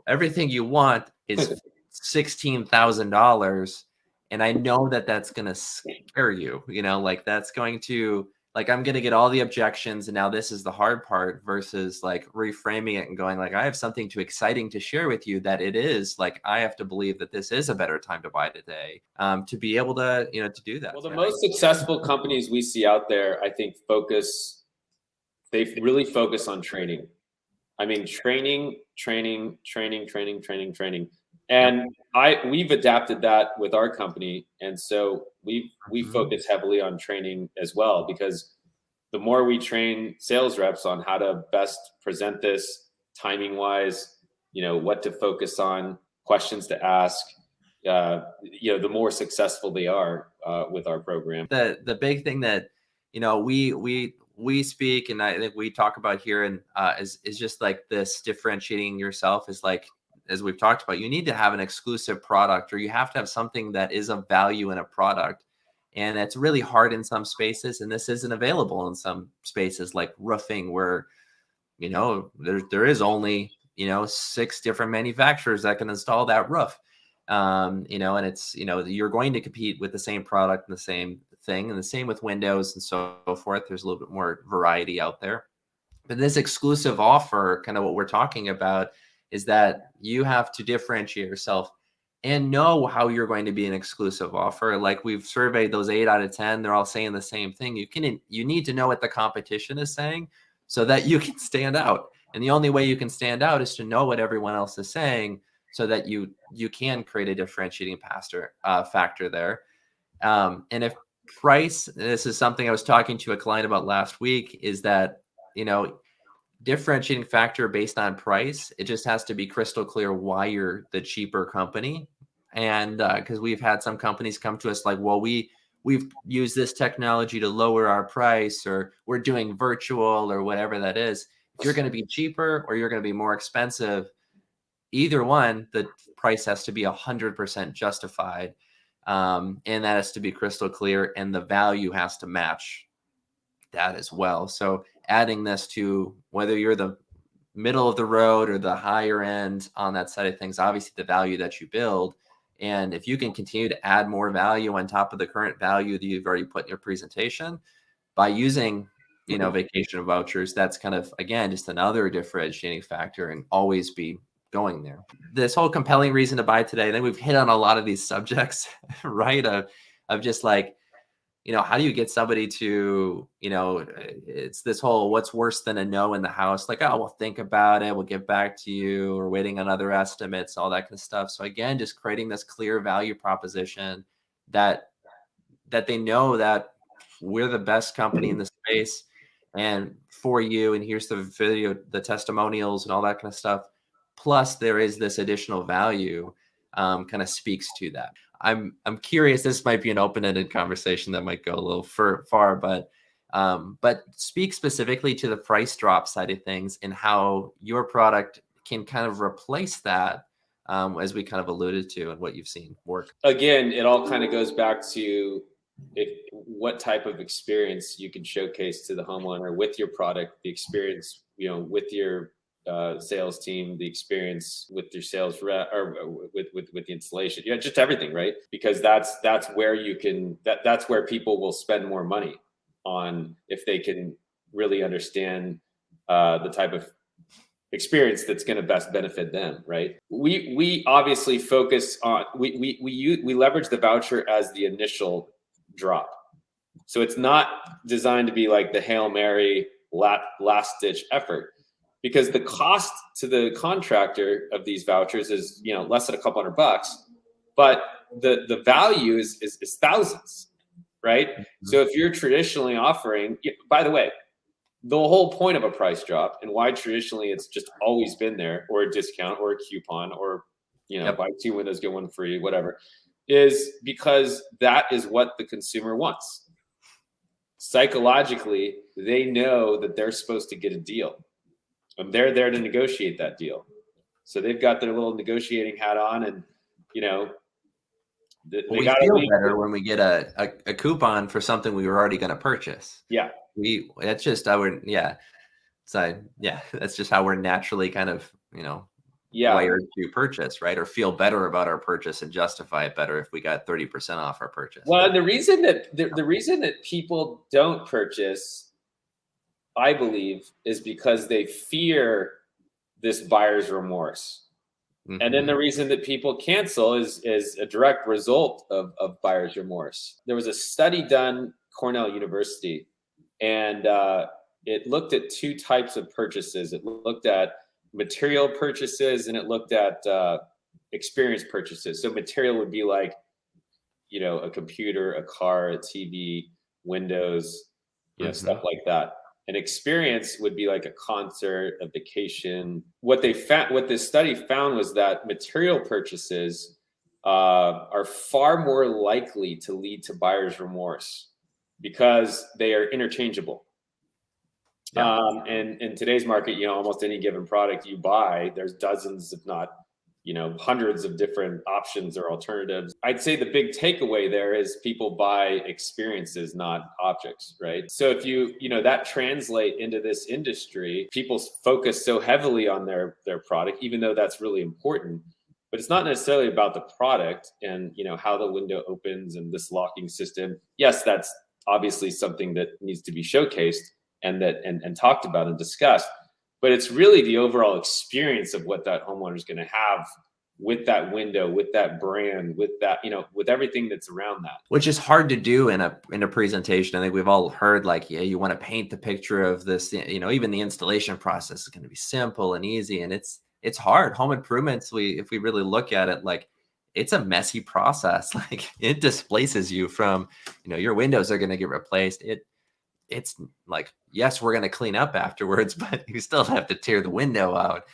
everything you want is $16,000. And I know that that's going to scare you, like that's going to, like, I'm going to get all the objections. And now this is the hard part versus like reframing it and going like, I have something too exciting to share with you that it is like, I have to believe that this is a better time to buy today, to be able to, to do that. Well, the most successful companies we see out there, I think they really focus on training. I mean, training. And we've adapted that with our company. And so we focus heavily on training as well, because the more we train sales reps on how to best present this timing wise, what to focus on, questions to ask, the more successful they are with our program. The big thing that, we speak, and I think we talk about here, and is just like this differentiating yourself is like, as we've talked about, you need to have an exclusive product, or you have to have something that is of value in a product. And it's really hard in some spaces. And this isn't available in some spaces like roofing, where, there is only, 6 different manufacturers that can install that roof. And it's, you're going to compete with the same product and the same thing, and the same with windows and so forth. There's a little bit more variety out there. But this exclusive offer, kind of what we're talking about, is that you have to differentiate yourself and know how you're going to be an exclusive offer. Like, we've surveyed those 8 out of 10, they're all saying the same thing. You need to know what the competition is saying so that you can stand out. And the only way you can stand out is to know what everyone else is saying, so that you can create a differentiating factor there. And if price, this is something I was talking to a client about last week, is that, differentiating factor based on price, it just has to be crystal clear why you're the cheaper company. And because we've had some companies come to us like, well, we've used this technology to lower our price, or we're doing virtual, or whatever that is. If you're going to be cheaper or you're going to be more expensive, either one, the price has to be 100% justified. And that has to be crystal clear, and the value has to match that as well. So adding this to whether you're the middle of the road or the higher end on that side of things, obviously the value that you build. And if you can continue to add more value on top of the current value that you've already put in your presentation by using, vacation vouchers, that's kind of, again, just another differentiating factor, and always be going there. This whole compelling reason to buy today, I think we've hit on a lot of these subjects, right? Of just like, how do you get somebody to, it's this whole, what's worse than a no in the house? Like, oh, we'll think about it, we'll get back to you, or waiting on other estimates, all that kind of stuff. So again, just creating this clear value proposition that they know that we're the best company in the space and for you. And here's the video, the testimonials and all that kind of stuff. Plus there is this additional value, kind of speaks to that. I'm curious, this might be an open-ended conversation that might go a little far, but speak specifically to the price drop side of things and how your product can kind of replace that, as we kind of alluded to, and what you've seen work. Again, it all kind of goes back to what type of experience you can showcase to the homeowner with your product, the experience, with your sales team, the experience with your sales rep, or with the installation, just everything, right? Because that's where you can, that's where people will spend more money. on if they can really understand the type of experience that's going to best benefit them, right? We obviously focus on we leverage the voucher as the initial drop. So it's not designed to be like the Hail Mary last ditch effort, because the cost to the contractor of these vouchers is, you know, less than a couple $100, but the value is thousands, right? So if you're traditionally offering, by the way, the whole point of a price drop and why traditionally it's just always been there, or a discount or a coupon, or, you know, Yep. buy 2 windows, get 1 free, whatever, is because that is what the consumer wants. Psychologically, they know that they're supposed to get a deal, and they're there to negotiate that deal. So they've got their little negotiating hat on, and, you know, they We got to feel leave. better when we get a coupon for something we were already going to purchase. Yeah. That's just our, yeah. So yeah, that's just how we're naturally kind of, you know, Yeah. wired to purchase, right? Or feel better about our purchase and justify it better if we got 30% off our purchase. Well, the reason that people don't purchase, I believe, is because they fear this buyer's remorse. Mm-hmm. And then the reason that people cancel is a direct result of buyer's remorse. There was a study done, Cornell University, and it looked at 2 types of purchases. It looked at material purchases, and it looked at experience purchases. So material would be like, you know, a computer, a car, a TV, windows, you know, stuff like that. An experience would be like a concert, a vacation. What this study found was that material purchases are far more likely to lead to buyer's remorse because they are interchangeable. Yeah. And in today's market, you know, almost any given product you buy, there's dozens, if not, you know, hundreds of different options or alternatives. I'd say the big takeaway there is people buy experiences, not objects, right? So if you know, that translate into this industry, people focus so heavily on their product, even though that's really important, but it's not necessarily about the product and, you know, how the window opens and this locking system. Yes, that's obviously something that needs to be showcased and talked about and discussed, but it's really the overall experience of what that homeowner is going to have with that window, with that brand, with that, you know, with everything that's around that. Which is hard to do in a presentation. I think we've all heard, like, yeah, you want to paint the picture of this, you know, even the installation process is going to be simple and easy, and it's hard. Home improvements, if we really look at it, like, it's a messy process. Like, it displaces you from, you know, your windows are going to get replaced. It's like, yes, we're going to clean up afterwards, but you still have to tear the window out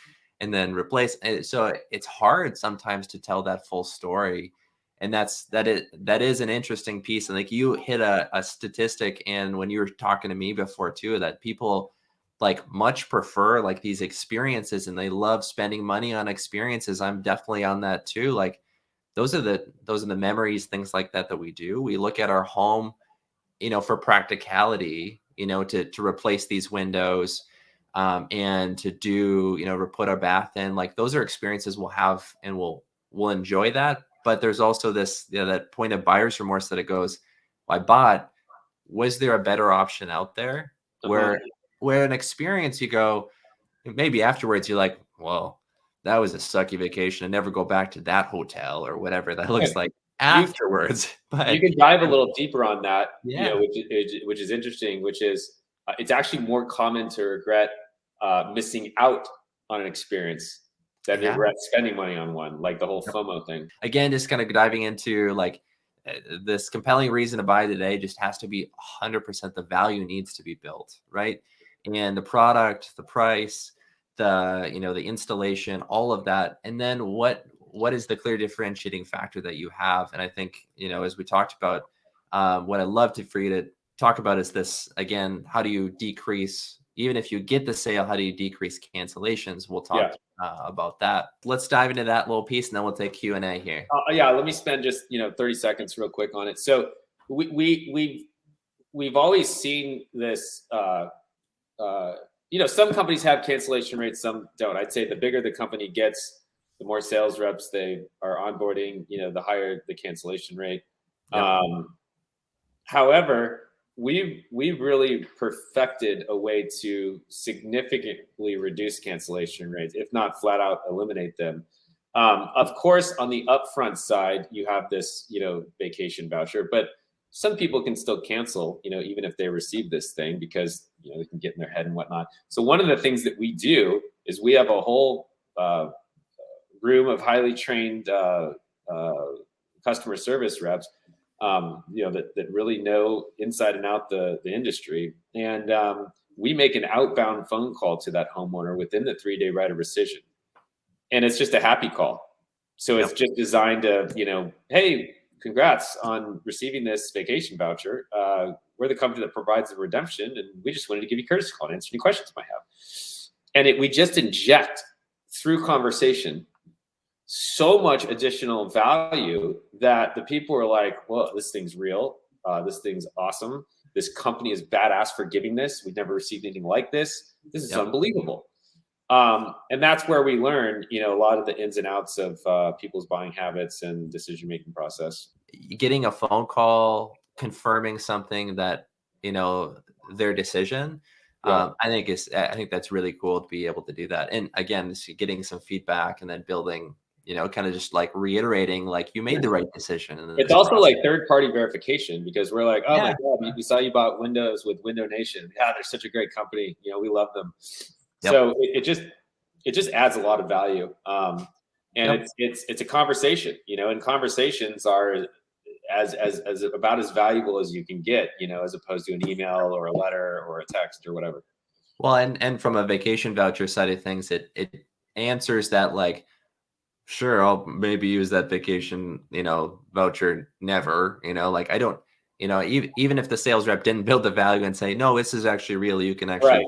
and then replace it. So it's hard sometimes to tell that full story. And that is an interesting piece. And like, you hit a statistic, and when you were talking to me before too, that people like much prefer like these experiences, and they love spending money on experiences. I'm definitely on that too. Like, those are the memories, things like that we do. We look at our home, you know, for practicality, you know, to replace these windows, and to do, you know, put our bath in. Like, those are experiences we'll have, and we'll enjoy that. But there's also this, you know, that point of buyer's remorse that it goes, well, I bought, was there a better option out there? Where an experience, you go, maybe afterwards you're like, well, that was a sucky vacation. I never go back to that hotel or whatever that looks like afterwards. But you can dive a little deeper on that, yeah, you know, which is interesting, which is it's actually more common to regret missing out on an experience than regret spending money on one, like the whole FOMO thing. Again, just kind of diving into like this compelling reason to buy today just has to be 100%. The value needs to be built, right? And the product, the price, the, you know, the installation, all of that. And then what is the clear differentiating factor that you have? And I think, you know, as we talked about, what I'd love for you to talk about is this again: how do you decrease, even if you get the sale, how do you decrease cancellations? We'll talk about that. Let's dive into that little piece, and then we'll take Q&A here. Yeah, let me spend just, you know, 30 seconds real quick on it. So we've always seen this. You know, some companies have cancellation rates, some don't. I'd say the bigger the company gets, the more sales reps they are onboarding, you know, the higher the cancellation rate. However, we've really perfected a way to significantly reduce cancellation rates, if not flat out eliminate them. Of course, on the upfront side, you have this, vacation voucher, but some people can still cancel, even if they receive this thing, because they can get in their head and whatnot. So one of the things that we do is we have a whole room of highly trained customer service reps, that really know inside and out the industry. And we make an outbound phone call to that homeowner within the 3-day right of rescission. And it's just a happy call. So it's just designed to, hey, congrats on receiving this vacation voucher. We're the company that provides the redemption, and we just wanted to give you a courtesy call and answer any questions you might have. And we just inject through conversation so much additional value that the people are like, well, this thing's real. This thing's awesome. This company is badass for giving this. We've never received anything like this. This is unbelievable. And that's where we learn, a lot of the ins and outs of people's buying habits and decision-making process. Getting a phone call confirming something that, their decision, I think that's really cool to be able to do that. And again, getting some feedback and then building, kind of just like reiterating, like you made the right decision. And it's also like third-party verification, because we're like, oh my God, we saw you bought windows with Window Nation. Yeah, they're such a great company. We love them. Yep. So it just adds a lot of value. And it's a conversation, and conversations are as about as valuable as you can get, as opposed to an email or a letter or a text or whatever. Well, and from a vacation voucher side of things, it answers that, like, sure, I'll maybe use that vacation, voucher never, like I don't, even if the sales rep didn't build the value and say, no, this is actually real, you can actually,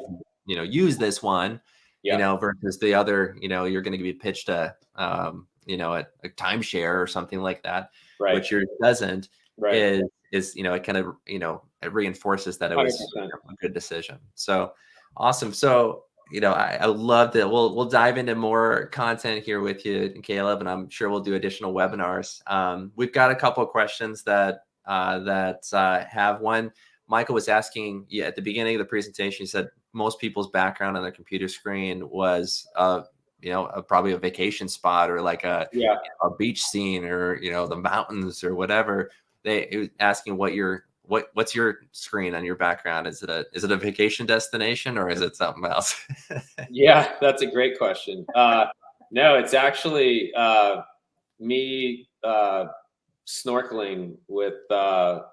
use this one, versus the other, you're going to be pitched a timeshare or something like that, which yours doesn't, is, it kind of, it reinforces that it was a good decision. So awesome. So, I love that. We'll dive into more content here with you, Caleb, and I'm sure we'll do additional webinars. We've got a couple of questions that have one. Michael was asking at the beginning of the presentation. He said most people's background on their computer screen was, probably a vacation spot or like a beach scene or the mountains or whatever. It was asking what's your screen on your background? Is it a vacation destination or is it something else? Yeah, that's a great question. No, it's actually me snorkeling with in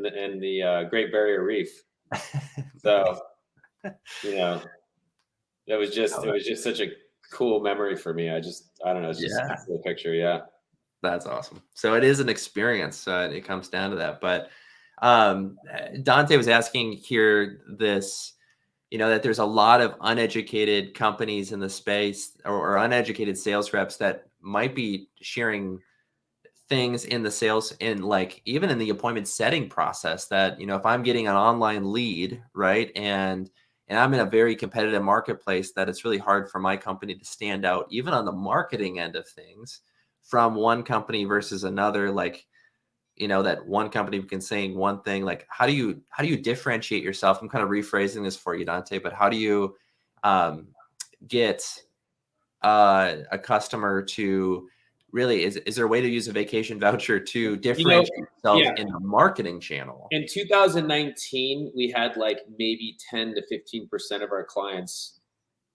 the Great Barrier Reef. So, it was just such a cool memory for me. I don't know. It's just a cool picture. Yeah. That's awesome. So it is an experience. It comes down to that. But Dante was asking here this, that there's a lot of uneducated companies in the space or uneducated sales reps that might be sharing things in the sales in like even in the appointment setting process that, if I'm getting an online lead, right, and I'm in a very competitive marketplace, that it's really hard for my company to stand out, even on the marketing end of things, from one company versus another. Like, that one company can say one thing, like, how do you differentiate yourself? I'm kind of rephrasing this for you, Dante, but how do you get a customer to really, is there a way to use a vacation voucher to differentiate yourself in the marketing channel? In 2019, we had like maybe 10 to 15% of our clients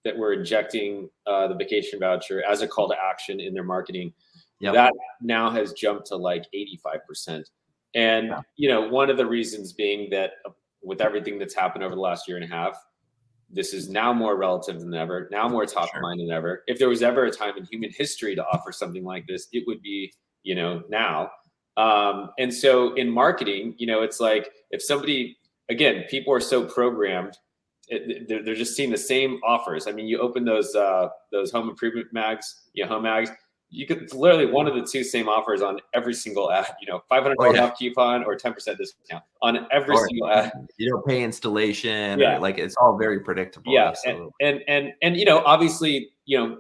that were injecting the vacation voucher as a call to action in their marketing. That now has jumped to like 85%. And, one of the reasons being that with everything that's happened over the last year and a half, this is now more relative than ever, now more top of mind than ever. If there was ever a time in human history to offer something like this, it would be, now. And so in marketing, it's like if somebody, again, people are so programmed, they're just seeing the same offers. I mean, you open those home improvement mags, home mags, you could literally one of the two same offers on every single ad, $500 off coupon or 10% discount on every single ad. You don't pay installation. Yeah. Like it's all very predictable. Yeah. And obviously,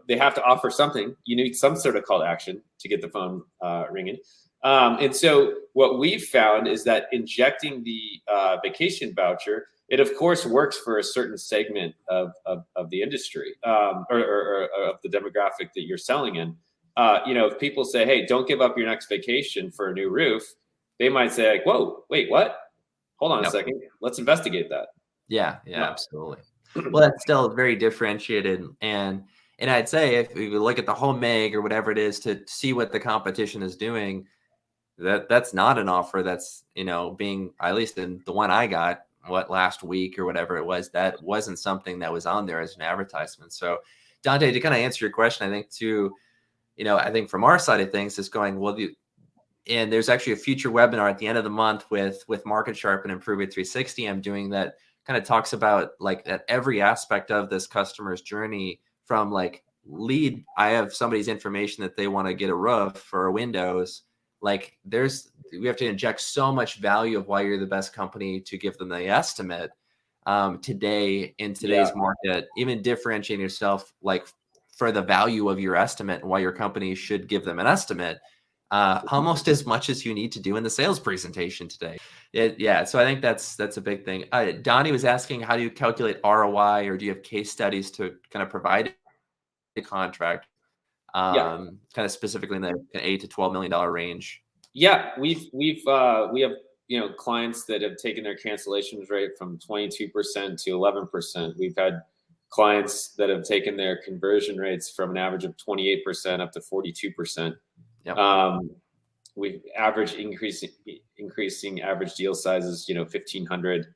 they have to offer something. You need some sort of call to action to get the phone ringing. And so what we've found is that injecting the vacation voucher, it of course works for a certain segment of the industry, or of the demographic that you're selling in. If people say, "Hey, don't give up your next vacation for a new roof," they might say, like, "Whoa, wait, what? Hold on a Yep. second. Let's investigate that." Yeah, absolutely. Well, that's still very differentiated, and I'd say if you look at the home meg or whatever it is to see what the competition is doing, that's not an offer that's, being, at least in the one I got, what, last week or whatever it was, that wasn't something that was on there as an advertisement. So, Dante, to kind of answer your question, I think too, I think from our side of things, is going, well, and there's actually a future webinar at the end of the month with Market Sharp and Improve It 360 I'm doing that kind of talks about like at every aspect of this customer's journey, from like lead, I have somebody's information that they want to get a roof or a windows, like we have to inject so much value of why you're the best company to give them the estimate, today in today's market, even differentiating yourself like for the value of your estimate and why your company should give them an estimate, almost as much as you need to do in the sales presentation today. So I think that's a big thing. Donnie was asking, how do you calculate ROI, or do you have case studies to kind of provide a contract, Yeah. kind of specifically in the $8 to $12 million range? Yeah, we have clients that have taken their cancellations rate from 22% to 11%. We've had clients that have taken their conversion rates from an average of 28% up to 42%. Yep. We average increasing average deal sizes, 1,500.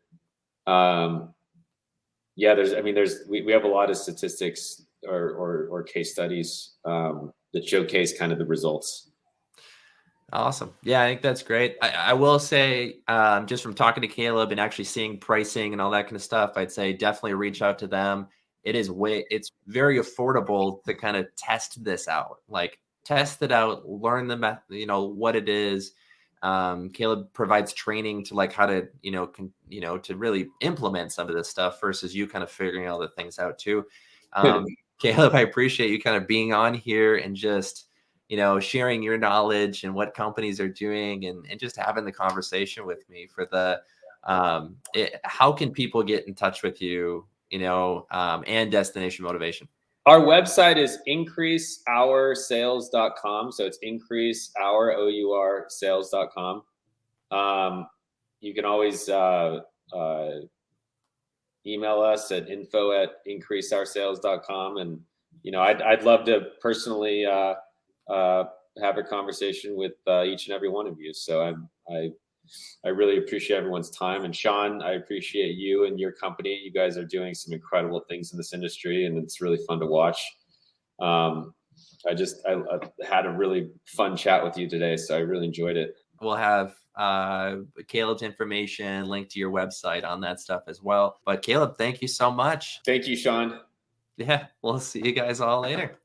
We have a lot of statistics or case studies that showcase kind of the results. Awesome. Yeah, I think that's great. I will say, just from talking to Caleb and actually seeing pricing and all that kind of stuff, I'd say definitely reach out to them. It's very affordable to kind of test this out, like test it out, learn the method, what it is. Caleb provides training to like how to, to really implement some of this stuff versus you kind of figuring all the things out too. Caleb, I appreciate you kind of being on here and just, sharing your knowledge and what companies are doing, and just having the conversation with me for the, how can people get in touch with you, and Destination Motivation? Our website is increaseoursales.com. So it's increaseoursales.com. You can always email us at info@increaseoursales.com. And, I'd love to personally have a conversation with each and every one of you. So I really appreciate everyone's time. And Sean, I appreciate you and your company. You guys are doing some incredible things in this industry, and it's really fun to watch. I had a really fun chat with you today, so I really enjoyed it. We'll have Caleb's information linked to your website on that stuff as well. But Caleb, thank you so much. Thank you, Sean. Yeah, we'll see you guys all later.